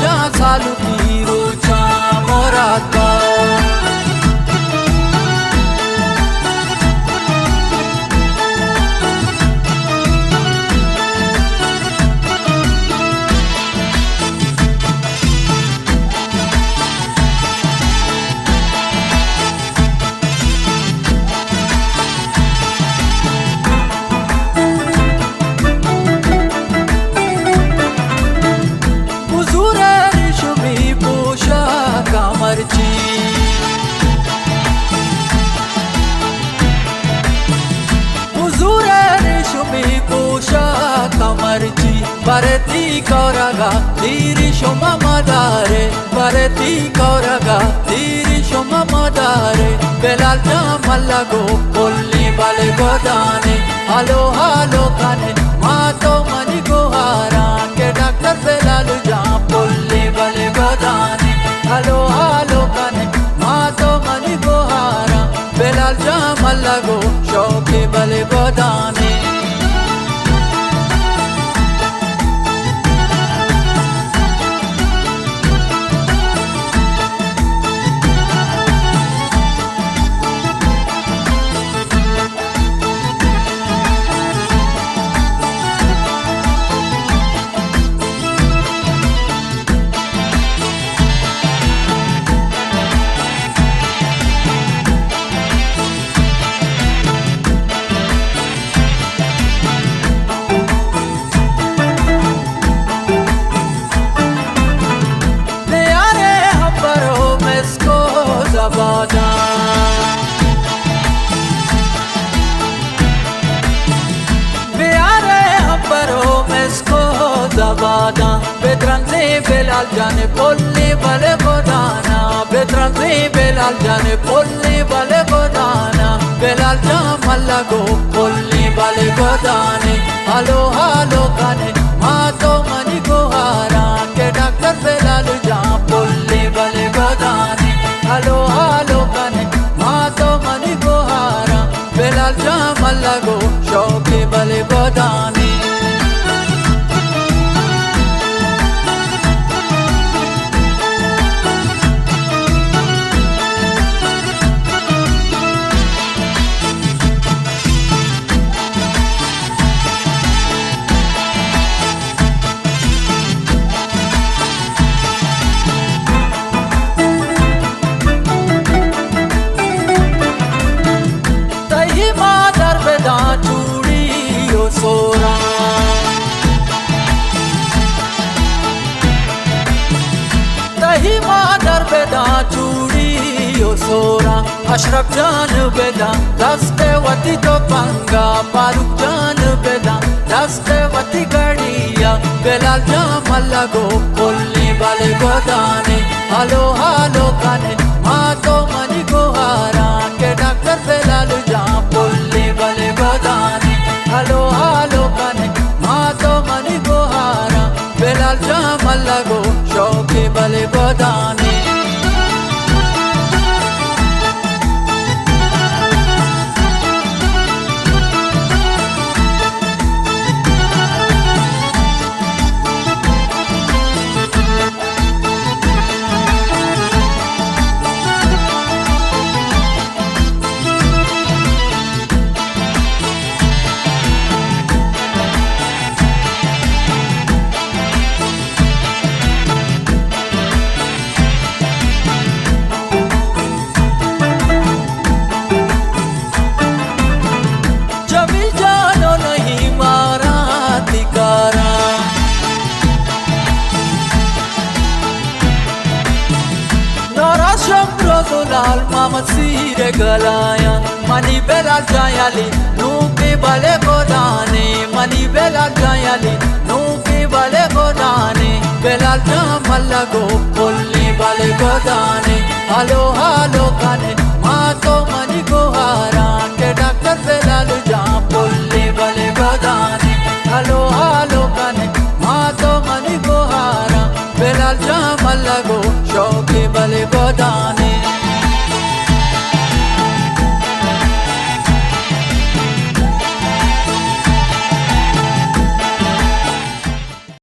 जा सालू की Rochak मोराता Bareti koraga diri shoma madare Bareti koraga diri shoma madare Belal jamallago polli bale godane Halo halo kane maato mani gohara Ke Dr. Belal jam polli bale godane Halo halo kane maato mani gohara Belal jamallago shoke bale godane Bedranze Belal jane polli bale godana Bedranze Belal jane polli bale godana Belal jamallago polli bale godane Halo halo kane maato mani gohara Ke Dr. Belal jam polli bale godane Halo halo kane maato mani gohara Belal jamallago shoke bale godane Sora Ashraf Jan beda daste wati to panga Farooq Jan beda daste wati gadiya Belal jamallago polli bale godane Halo halo kane maato mani gohara Ke Dr. Belal jam polli bale godane Halo halo kane maato mani gohara Belal jamallago shoke bale godane Lal mama sire galaya mani Belal jayali nuke bale godane mani Belal jayali nuke bale godane Belal jamallago polli bale godane halo halo kane maato mani gohara Ke Dr. Belal jam polli bale godane halo halo kane maato mani gohara Belal jamallago shoke bale godane